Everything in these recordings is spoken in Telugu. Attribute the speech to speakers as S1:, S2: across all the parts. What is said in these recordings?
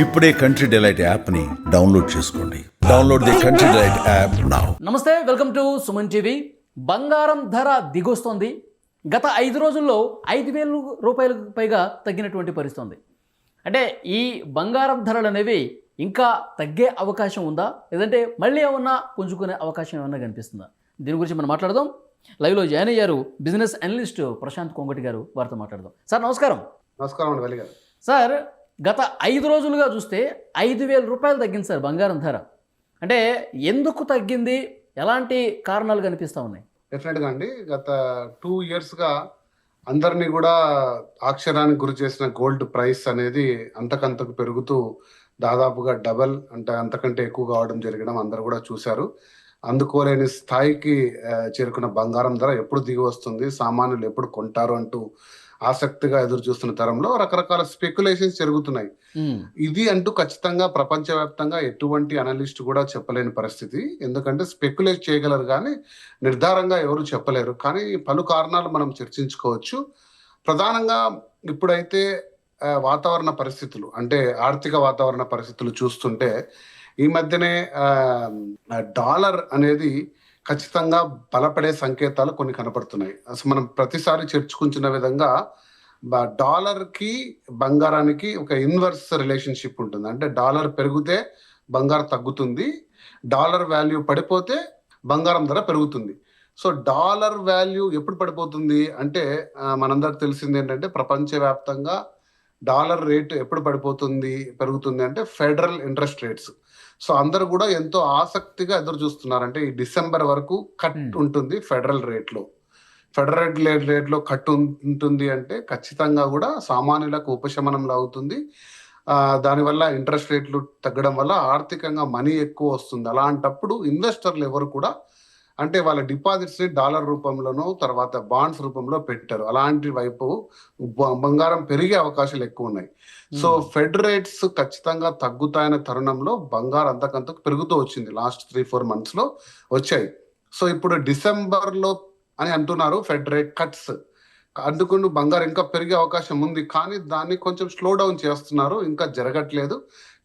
S1: ఇప్పుడే కంట్రీ డిలైట్ యాప్ని డౌన్లోడ్ చేసుకోండి. Download the country delight app now.
S2: నమస్తే, వెల్కమ్ టు సుమన్ టీవీ. బంగారం ధర దిగొస్తోంది. గత 5 రోజుల్లో 5,000 రూపాయలకు పైగా తగ్గినటువంటి పరిస్థితి ఉంది. అంటే ఈ బంగారం ధరలు అనేవి ఇంకా తగ్గే అవకాశం ఉందా, లేదంటే మళ్ళీ ఏమన్నా పుంజుకునే అవకాశం ఏమన్నా కనిపిస్తుందా? దీని గురించి మనం మాట్లాడదాం. లైవ్లో జాయిన్ అయ్యారు బిజినెస్ అనలిస్ట్ ప్రశాంత్ కొంగటి గారు. వారితో మాట్లాడదాం. సార్ నమస్కారం.
S3: నమస్కారం అండి వలి గారు.
S2: సార్, గత 5 రోజులుగా చూస్తే 5,000 రూపాయలు తగ్గింది సార్ బంగారం ధర. అంటే ఎందుకు తగ్గింది, ఎలాంటి కారణాలు కనిపిస్తూ ఉన్నాయి?
S3: డెఫినెట్గా అండి, గత 2 ఇయర్స్గా అందరినీ కూడా ఆశ్చర్యానికి గురి చేసిన గోల్డ్ ప్రైస్ అనేది అంతకంతకు పెరుగుతూ దాదాపుగా డబల్, అంటే అంతకంటే ఎక్కువ కావడం జరగడం అందరూ కూడా చూశారు. అందుకోలేని స్థాయికి చేరుకున్న బంగారం ధర ఎప్పుడు దిగి వస్తుంది, సామాన్యులు ఎప్పుడు కొంటారు అంటూ ఆసక్తిగా ఎదురు చూస్తున్న తరంలో రకరకాల స్పెక్యులేషన్స్ జరుగుతున్నాయి. ఇది అంటూ ఖచ్చితంగా ప్రపంచవ్యాప్తంగా ఎటువంటి అనలిస్ట్ కూడా చెప్పలేని పరిస్థితి. ఎందుకంటే స్పెక్యులేట్ చేయగలరు కానీ నిర్ధారంగా ఎవరు చెప్పలేరు. కానీ పలు కారణాలు మనం చర్చించుకోవచ్చు. ప్రధానంగా ఇప్పుడైతే వాతావరణ పరిస్థితులు, అంటే ఆర్థిక వాతావరణ పరిస్థితులు చూస్తుంటే ఈ మధ్యనే డాలర్ అనేది ఖచ్చితంగా బలపడే సంకేతాలు కొన్ని కనపడుతున్నాయి. అసలు మనం ప్రతిసారి చర్చించుకున్న విధంగా డాలర్కి బంగారానికి ఒక ఇన్వర్స్ రిలేషన్షిప్ ఉంటుంది. అంటే డాలర్ పెరిగితే బంగారం తగ్గుతుంది, డాలర్ వాల్యూ పడిపోతే బంగారం ధర పెరుగుతుంది. సో డాలర్ వాల్యూ ఎప్పుడు పడిపోతుంది అంటే మనందరికి తెలిసింది ఏంటంటే ప్రపంచవ్యాప్తంగా డాలర్ రేటు ఎప్పుడు పెరుగుతుంది అంటే ఫెడరల్ ఇంట్రెస్ట్ రేట్స్. సో అందరూ కూడా ఎంతో ఆసక్తిగా ఎదురు చూస్తున్నారు. అంటే ఈ డిసెంబర్ వరకు కట్ ఉంటుంది ఫెడరల్ రేట్లో కట్ ఉంటుంది అంటే ఖచ్చితంగా కూడా సామాన్యులకు ఉపశమనంలో అవుతుంది. దానివల్ల ఇంట్రెస్ట్ రేట్లు తగ్గడం వల్ల ఆర్థికంగా మనీ ఎక్కువ వస్తుంది. అలాంటప్పుడు ఇన్వెస్టర్లు ఎవరు కూడా అంటే వాళ్ళ డిపాజిట్స్ ని డాలర్ రూపంలోనో తర్వాత బాండ్స్ రూపంలో పెట్టారు. అలాంటి వైపు బంగారం పెరిగే అవకాశాలు ఎక్కువ ఉన్నాయి. సో ఫెడ్ రేట్స్ ఖచ్చితంగా తగ్గుతాయనే తరుణంలో బంగారం అంతకంతకు పెరుగుతూ వచ్చింది. లాస్ట్ 3-4 మంత్స్ లో వచ్చాయి. సో ఇప్పుడు డిసెంబర్ లో అని అంటున్నారు ఫెడ్ రేట్ కట్స్. అందుకు బంగారం ఇంకా పెరిగే అవకాశం ఉంది, కానీ దాన్ని కొంచెం స్లో డౌన్ చేస్తున్నారు, ఇంకా జరగట్లేదు.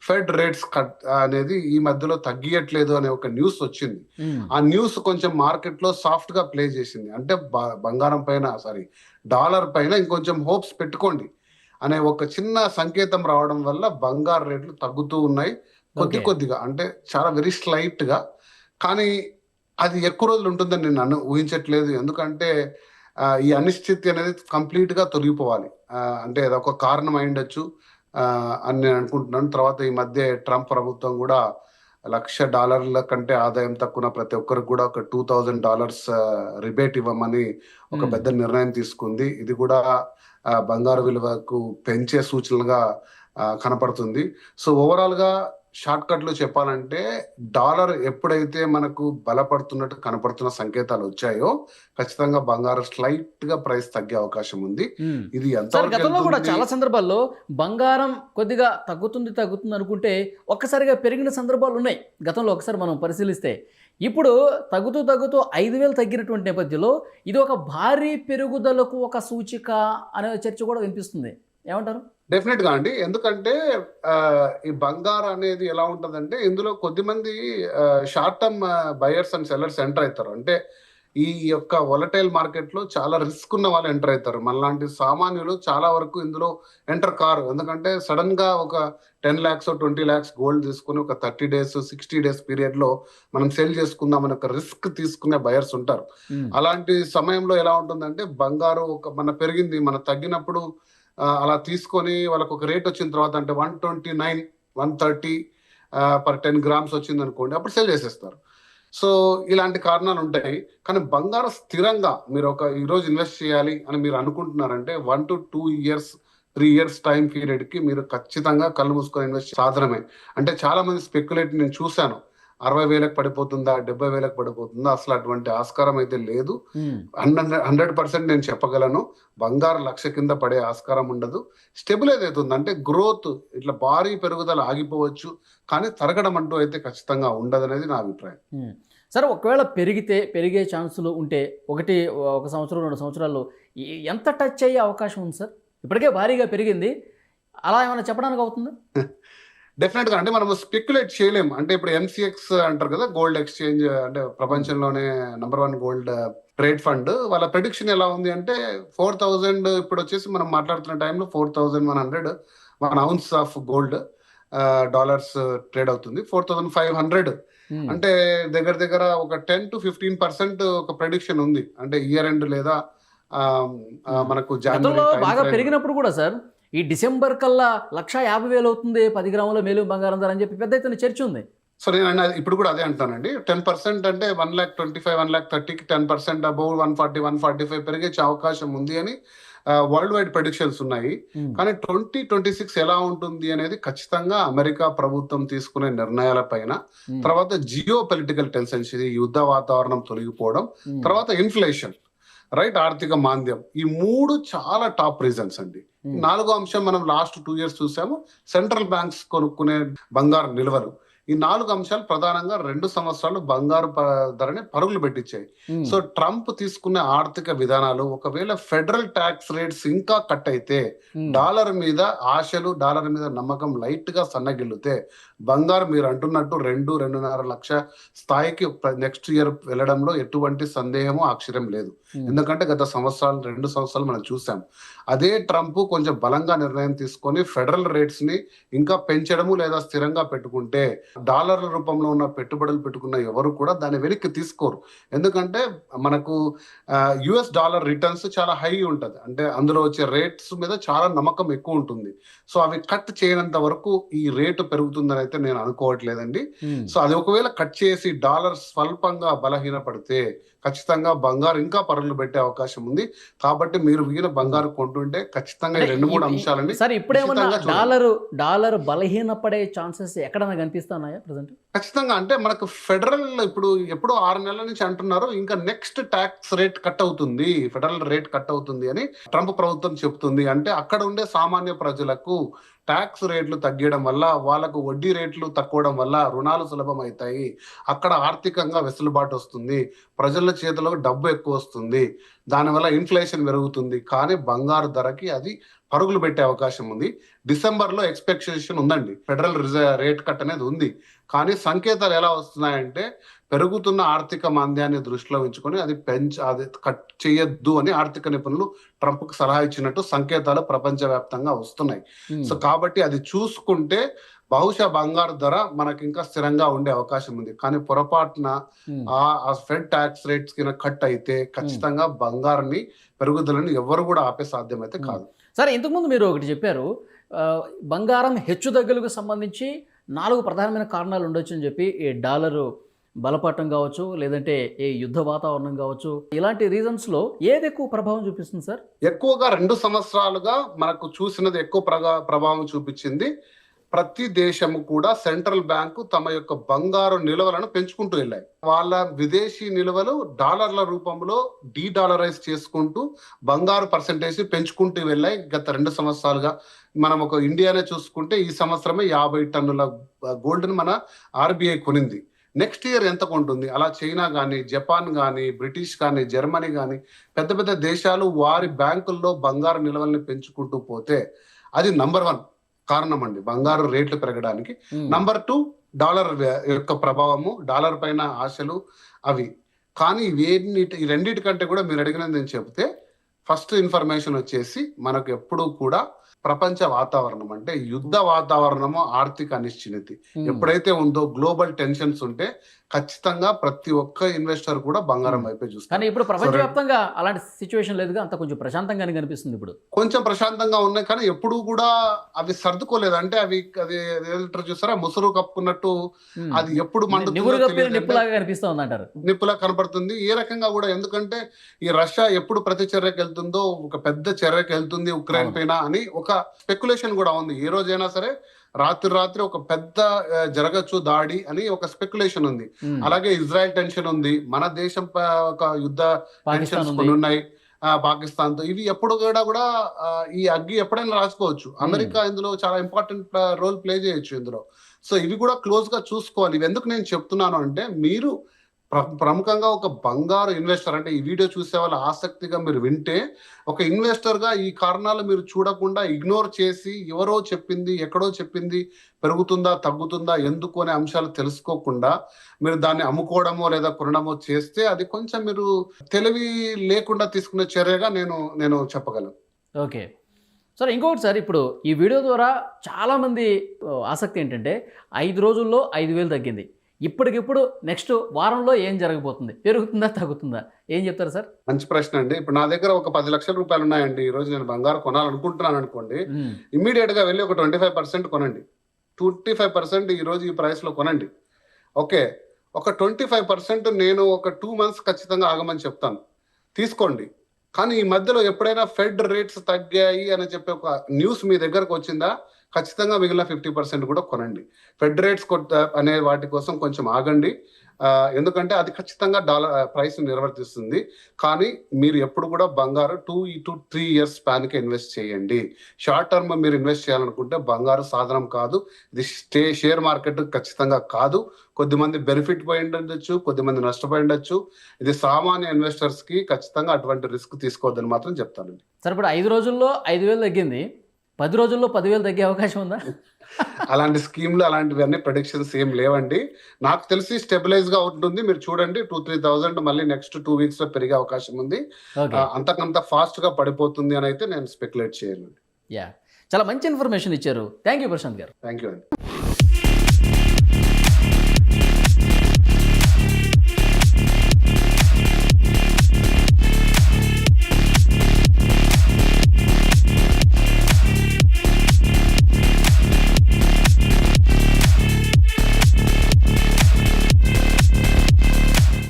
S3: ఫెడ్ రేట్స్ కట్ అనేది ఈ మధ్యలో తగ్గియట్లేదు అనే ఒక న్యూస్ వచ్చింది. ఆ న్యూస్ కొంచెం మార్కెట్ లో సాఫ్ట్ గా ప్లే చేసింది. అంటే బంగారం పైన డాలర్ పైన ఇంకొంచెం హోప్స్ పెట్టుకోండి అనే ఒక చిన్న సంకేతం రావడం వల్ల బంగారు రేట్లు తగ్గుతూ ఉన్నాయి కొద్దిగా. అంటే చాలా వెరీ స్లైట్ గా, కానీ అది ఎక్కువ రోజులు ఉంటుందని నేను ఊహించట్లేదు. ఎందుకంటే ఈ అనిశ్చితి అనేది కంప్లీట్ గా తొలగిపోవాలి. అంటే అదొక కారణం అయిండొచ్చు అని నేను అనుకుంటున్నాను. తర్వాత ఈ మధ్య ట్రంప్ ప్రభుత్వం కూడా $1,00,000 కంటే ఆదాయం తక్కువ ప్రతి ఒక్కరికి కూడా ఒక $2,000 రిబేట్ ఇవ్వమని ఒక పెద్ద నిర్ణయం తీసుకుంది. ఇది కూడా బంగారు విలువకు పెంచే సూచనలుగా కనపడుతుంది. సో ఓవరాల్ గా షార్ట్ కట్ లో చెప్పాలంటే డాలర్ ఎప్పుడైతే మనకు బలపడుతున్నట్టు కనపడుతున్న సంకేతాలు వచ్చాయో ఖచ్చితంగా బంగారం స్లైట్ గా ప్రైస్ తగ్గే అవకాశం ఉంది. ఇది
S2: గతంలో కూడా చాలా సందర్భాల్లో బంగారం కొద్దిగా తగ్గుతుంది అనుకుంటే ఒక్కసారిగా పెరిగిన సందర్భాలు ఉన్నాయి గతంలో. ఒకసారి మనం పరిశీలిస్తే ఇప్పుడు తగ్గుతూ 5,000 తగ్గినటువంటి నేపథ్యంలో ఇది ఒక భారీ పెరుగుదలకు ఒక సూచిక అనే చర్చ కూడా వినిపిస్తుంది. ఏమంటారు?
S3: డెఫినెట్ గా అండి, ఎందుకంటే ఈ బంగారం అనేది ఎలా ఉంటుందంటే ఇందులో కొద్దిమంది short term buyers and sellers enter అవుతారు. అంటే ఈ యొక్క వొలటైల్ మార్కెట్ లో చాలా రిస్క్ ఉన్న వాళ్ళు ఎంటర్ అవుతారు. మనలాంటి సామాన్యులు చాలా వరకు ఇందులో ఎంటర్ కారు. ఎందుకంటే సడన్ గా ఒక 10 lakhs 20 lakhs గోల్డ్ తీసుకుని ఒక 30 days 60 days పీరియడ్ లో మనం సెల్ చేసుకుందాం అనే ఒక రిస్క్ తీసుకునే బయర్స్ ఉంటారు. అలాంటి సమయంలో ఎలా ఉంటుందంటే బంగారు మన పెరిగింది మన తగ్గినప్పుడు అలా తీసుకొని వాళ్ళకు ఒక రేట్ వచ్చిన తర్వాత అంటే 129 130 per 10 grams వచ్చింది అనుకోండి, అప్పుడు సెల్ చేసేస్తారు. సో ఇలాంటి కారణాలు ఉంటాయి. కానీ బంగారం స్థిరంగా మీరు ఈరోజు ఇన్వెస్ట్ చేయాలి అని మీరు అనుకుంటున్నారంటే 1 to 2 years 3 years time period కి మీరు ఖచ్చితంగా కళ్ళు మూసుకొని ఇన్వెస్ట్ సాధనమే. అంటే చాలా మంది స్పెక్యులేట్ నేను చూశాను, 60,000 పడిపోతుందా 70,000 పడిపోతుందా, అసలు అటువంటి ఆస్కారం అయితే లేదు. 100% నేను చెప్పగలను, బంగారం 1,00,000 కింద పడే ఆస్కారం ఉండదు. స్టెబిలైజ్ అవుతుంది. అంటే గ్రోత్ ఇట్లా భారీ పెరుగుదల ఆగిపోవచ్చు, కానీ తరగడం అంటూ అయితే ఖచ్చితంగా ఉండదు అనేది నా అభిప్రాయం.
S2: సరే, ఒకవేళ పెరిగే ఛాన్సులు ఉంటే ఒక సంవత్సరం 2 సంవత్సరాల్లో ఎంత టచ్ అయ్యే అవకాశం ఉంది సార్? ఇప్పటికే భారీగా పెరిగింది, అలా ఏమైనా చెప్పడానికి అవుతుందా?
S3: డెఫినెట్ గా అంటే మనం స్పెక్యులేట్ చేయలేము. అంటే ఇప్పుడు ఎంసీఎక్స్ అంటారు కదా, గోల్డ్ ఎక్స్చేంజ్, అంటే ప్రపంచంలోనే #1 గోల్డ్ ట్రేడ్ ఫండ్, వాళ్ళ ప్రెడిక్షన్ ఎలా ఉంది అంటే 4000, ఇప్పుడు వచ్చేసి మనం మాట్లాడుతున్న టైంలో 4100 1 ounce of gold dollars trade అవుతుంది. 4500 అంటే దగ్గర దగ్గర ఒక 10 to 15% ఒక ప్రెడిక్షన్ ఉంది. అంటే ఇయర్ ఎండ్ లేదా మనకు
S2: గతంలో బాగా
S3: జనవరి
S2: పెరిగినప్పుడు కూడా సార్ ఈ డిసెంబర్ కల్లా 1,50,000 అవుతుంది 10 గ్రాముల మేలు బంగారం ధర అని చెప్పి పెద్ద ఎత్తున చర్చ ఉంది.
S3: సో నేను ఇప్పుడు కూడా అదే అంటానండి. 10% అంటే 1,25,000 1,30,000కి 10% అబౌవ్ 140 145 పెరిగే అవకాశం ఉంది అని వరల్డ్ వైడ్ ప్రెడిక్షన్స్ ఉన్నాయి. కానీ 2026 ఎలా ఉంటుంది అనేది ఖచ్చితంగా అమెరికా ప్రభుత్వం తీసుకునే నిర్ణయాల పైన, తర్వాత జియో పొలిటికల్ టెన్షన్స్, ఇది యుద్ధ వాతావరణం తొలగిపోవడం, తర్వాత ఇన్ఫ్లేషన్, రైట్, ఆర్థిక మాంద్యం, ఈ 3 చాలా టాప్ రీజన్స్ అండి. 4వ అంశం మనం లాస్ట్ 2 years చూసాము, సెంట్రల్ బ్యాంక్స్ కొనుక్కునే బంగారు నిల్వలు. ఈ 4 అంశాలు ప్రధానంగా 2 సంవత్సరాలు బంగారు ధరని పరుగులు పెట్టించాయి. సో ట్రంప్ తీసుకునే ఆర్థిక విధానాలు, ఒకవేళ ఫెడరల్ ట్యాక్స్ రేట్స్ ఇంకా కట్ అయితే, డాలర్ మీద ఆశలు, డాలర్ మీద నమ్మకం లైట్ గా సన్నగిల్లితే బంగారు మీరు అంటున్నట్టు 2-2.5 లక్ష స్థాయికి నెక్స్ట్ ఇయర్ వెళ్ళడంలో ఎటువంటి సందేహము ఆశ్చర్యం లేదు. ఎందుకంటే గత 2 సంవత్సరాలు మనం చూసాం. అదే ట్రంప్ కొంచెం బలంగా నిర్ణయం తీసుకొని ఫెడరల్ రేట్స్ ని ఇంకా పెంచడము లేదా స్థిరంగా పెట్టుకుంటే డాలర్ల రూపంలో ఉన్న పెట్టుబడులు పెట్టుకున్న ఎవరు కూడా దాన్ని వెనక్కి తీసుకోరు. ఎందుకంటే మనకు యుఎస్ డాలర్ రిటర్న్స్ చాలా హై ఉంటుంది. అంటే అందులో వచ్చే రేట్స్ మీద చాలా నమ్మకం ఎక్కువ ఉంటుంది. సో అవి కట్ చేయనంత వరకు ఈ రేటు పెరుగుతుందని అయితే నేను అనుకోవట్లేదండి. సో అది ఒకవేళ కట్ చేసి డాలర్ స్వల్పంగా బలహీనపడితే ఖచ్చితంగా బంగారు ఇంకా పరుగులు పెట్టే అవకాశం ఉంది. కాబట్టి మీరు మిగిలిన బంగారు కొంటుంటే ఖచ్చితంగా ఈ 2-3 అంశాలని
S2: సార్ ఇప్పుడేమన్నా డాలర్ బలహీనపడే ఛాన్సెస్ ఎక్కడైనా కనిపిస్తున్నాయా ప్రెసెంట్?
S3: ఖచ్చితంగా. అంటే మనకు ఫెడరల్ ఎప్పుడో 6 నెలల నుంచి అంటున్నారు ఇంకా నెక్స్ట్ ట్యాక్స్ రేట్ కట్ అవుతుంది, ఫెడరల్ రేట్ కట్ అవుతుంది అని ట్రంప్ ప్రభుత్వం చెప్తుంది. అంటే అక్కడ ఉండే సామాన్య ప్రజలకు ట్యాక్స్ రేట్లు తగ్గడం వల్ల, వాళ్ళకు వడ్డీ రేట్లు తక్కువడం వల్ల రుణాలు సులభం అవుతాయి, అక్కడ ఆర్థికంగా వెసులుబాటు వస్తుంది, ప్రజల చేతిలో డబ్బు ఎక్కువ వస్తుంది, దానివల్ల ఇన్ఫ్లేషన్ పెరుగుతుంది. కానీ బంగారు ధరకి అది పరుగులు పెట్టే అవకాశం ఉంది. డిసెంబర్లో ఎక్స్పెక్టేషన్ ఉందండి, ఫెడరల్ రేట్ కట్ అనేది ఉంది. కానీ సంకేతాలు ఎలా వస్తున్నాయంటే పెరుగుతున్న ఆర్థిక మాంద్యాన్ని దృష్టిలో ఉంచుకొని అది కట్ చేయొద్దు అని ఆర్థిక నిపుణులు ట్రంప్కి సలహా ఇచ్చినట్టు సంకేతాలు ప్రపంచవ్యాప్తంగా వస్తున్నాయి. సో కాబట్టి అది చూసుకుంటే బహుశా బంగారు ధర మనకి ఇంకా స్థిరంగా ఉండే అవకాశం ఉంది. కానీ పొరపాటున ఆ ఫెడ్ ట్యాక్స్ రేట్స్ కింద కట్ అయితే ఖచ్చితంగా బంగారుని పెరుగుదలని ఎవరు కూడా ఆపే సాధ్యం అయితే కాదు.
S2: సరే, ఇంతకుముందు మీరు ఒకటి చెప్పారు, బంగారం హెచ్చుతగ్గులకు సంబంధించి 4 ప్రధానమైన కారణాలు ఉండొచ్చు అని చెప్పి, ఈ డాలరు బలపడటం కావచ్చు, లేదంటే ఏ యుద్ధ వాతావరణం కావచ్చు, ఇలాంటి రీజన్స్లో ఏది ఎక్కువ ప్రభావం చూపిస్తుంది సార్?
S3: ఎక్కువగా 2 సంవత్సరాలుగా మనకు చూసినది ఎక్కువ ప్రభావం చూపించింది. ప్రతి దేశము కూడా సెంట్రల్ బ్యాంకు తమ యొక్క బంగారు నిల్వలను పెంచుకుంటూ వెళ్ళాయి. వాళ్ళ విదేశీ నిల్వలు డాలర్ల రూపంలో డీడాలరైజ్ చేసుకుంటూ బంగారు పర్సెంటేజ్ పెంచుకుంటూ వెళ్ళాయి గత 2 సంవత్సరాలుగా. మనం ఒక ఇండియానే చూసుకుంటే ఈ సంవత్సరమే 50 టన్నుల గోల్డ్ని మన ఆర్బీఐ కొనింది. నెక్స్ట్ ఇయర్ ఎంత కొంటుంది? అలా చైనా కానీ, జపాన్ కానీ, బ్రిటిష్ కానీ, జర్మనీ కానీ పెద్ద పెద్ద దేశాలు వారి బ్యాంకుల్లో బంగారు నిల్వల్ని పెంచుకుంటూ పోతే అది నంబర్ 1 కారణం అండి బంగారు రేట్లు పెరగడానికి. నంబర్ 2 డాలర్ యొక్క ప్రభావము, డాలర్ పైన ఆశలు అవి. కానీ ఈ రెండింటికంటే కూడా మీరు అడిగినది నేను చెప్తే, ఫస్ట్ ఇన్ఫర్మేషన్ వచ్చేసి మనకు ఎప్పుడూ కూడా ప్రపంచ వాతావరణం, అంటే యుద్ధ వాతావరణము, ఆర్థిక అనిశ్చితి ఎప్పుడైతే ఉందో, గ్లోబల్ టెన్షన్స్ ఉంటే ఖచ్చితంగా ప్రతి ఒక్క ఇన్వెస్టర్ కూడా బంగారం వైపే చూస్తారు.
S2: కానీ ఇప్పుడు ప్రపంచవ్యాప్తంగా అలాంటి సిచ్యువేషన్ లేదుగా, అంత కొంచెం ప్రశాంతంగానే కనిపిస్తుంది. ఇప్పుడు కొంచెం
S3: ప్రశాంతంగా ఉన్నాయి, కానీ ఎప్పుడు కూడా అవి సర్దుకోలేదు. అంటే అది చూసారా, ముసురు కప్పుకున్నట్టు అది ఎప్పుడు నిప్పులా కనపడుతుంది. ఏ రకంగా కూడా, ఎందుకంటే ఈ రష్యా ఎప్పుడు ప్రతి చర్యకు వెళ్తుందో, ఒక పెద్ద చర్యకు వెళ్తుంది ఉక్రెయిన్ పైన అని ఒక స్పెక్యులేషన్ కూడా ఉంది. ఏ రోజైనా సరే రాత్రి ఒక పెద్ద జరగచ్చు దాడి అని ఒక స్పెక్యులేషన్ ఉంది. అలాగే ఇజ్రాయెల్ టెన్షన్ ఉంది, మన దేశం ఒక యుద్ధ టెన్షన్స్ కొన్ని ఉన్నాయి పాకిస్తాన్ తో. ఇవి ఎప్పుడు కూడా ఈ అగ్గి ఎప్పుడైనా రాసుకోవచ్చు. అమెరికా ఇందులో చాలా ఇంపార్టెంట్ రోల్ ప్లే చేయొచ్చు ఇందులో. సో ఇవి కూడా క్లోజ్ గా చూసుకోవాలి. ఇవి ఎందుకు నేను చెప్తున్నాను అంటే, మీరు ప్రముఖంగా ఒక బంగారు ఇన్వెస్టర్ అంటే ఈ వీడియో చూసే వాళ్ళ ఆసక్తిగా మీరు వింటే, ఒక ఇన్వెస్టర్గా ఈ కారణాలు మీరు చూడకుండా ఇగ్నోర్ చేసి ఎవరో చెప్పింది, ఎక్కడో చెప్పింది, పెరుగుతుందా తగ్గుతుందా ఎందుకు అనే అంశాలు తెలుసుకోకుండా మీరు దాన్ని అమ్ముకోవడమో లేదా కొనడమో చేస్తే అది కొంచెం మీరు తెలివి లేకుండా తీసుకునే చర్యగా నేను చెప్పగలను.
S2: ఓకే సార్, ఇంకొకటి సార్, ఇప్పుడు ఈ వీడియో ద్వారా చాలామంది ఆసక్తి ఏంటంటే 5 రోజుల్లో 5,000 తగ్గింది, ఇప్పటికిప్పుడు నెక్స్ట్ వారంలో ఏం జరగబోతుంది, పెరుగుతుందా తగ్గుతుందా, ఏం చెప్తారు సార్?
S3: మంచి ప్రశ్న అండి. ఇప్పుడు నా దగ్గర ఒక 10 లక్షల రూపాయలు ఉన్నాయండి, ఈ రోజు నేను బంగారు కొనాలనుకుంటున్నాను అనుకోండి, ఇమ్మీడియట్ గా వెళ్ళి ఒక 25% కొనండి. 25% ఈ రోజు ఈ ప్రైస్ లో కొనండి. ఓకే, ఒక 25% నేను ఒక 2 months ఖచ్చితంగా ఆగమని చెప్తాను, తీసుకోండి. కానీ ఈ మధ్యలో ఎప్పుడైనా ఫెడ్ రేట్స్ తగ్గాయి అని చెప్పి ఒక న్యూస్ మీ దగ్గరకు వచ్చిందా, ఖచ్చితంగా మిగిలిన 50% కూడా కొనండి. ఫెడ్ రేట్స్ అనే వాటి కోసం కొంచెం ఆగండి, ఎందుకంటే అది ఖచ్చితంగా డాలర్ ప్రైస్ నిర్వర్తిస్తుంది. కానీ మీరు ఎప్పుడు కూడా బంగారు 2 to 3 years స్పాన్కి ఇన్వెస్ట్ చేయండి. షార్ట్ టర్మ్ మీరు ఇన్వెస్ట్ చేయాలనుకుంటే బంగారు సాధనం కాదు, ఇది షేర్ మార్కెట్ ఖచ్చితంగా కాదు. కొద్దిమంది బెనిఫిట్ పోయి ఉండొచ్చు, కొద్దిమంది నష్టపోయి ఉండొచ్చు. ఇది సామాన్య ఇన్వెస్టర్స్కి ఖచ్చితంగా అటువంటి రిస్క్ తీసుకోవద్దని మాత్రం చెప్తానండి.
S2: సార్, ఇప్పుడు 5 రోజుల్లో 5,000 తగ్గింది, 10 రోజుల్లో 10,000 తగ్గే అవకాశం ఉందా?
S3: అలాంటి స్కీమ్లు అలాంటివన్నీ ప్రెడిక్షన్స్ ఏం లేవండి. నాకు తెలిసి స్టెబిలైజ్ గా ఉంటుంది. మీరు చూడండి 2-3,000 మళ్ళీ నెక్స్ట్ 2 weeks లో పెరిగే అవకాశం ఉంది. అంతకంత ఫాస్ట్ గా పడిపోతుంది అని అయితే నేను స్పెక్యులేట్ చేయను.
S2: యా, చాలా మంచి ఇన్ఫర్మేషన్ ఇచ్చారు. థ్యాంక్ యూ ప్రశాంత్ గారు.
S3: థ్యాంక్ యూ అండి.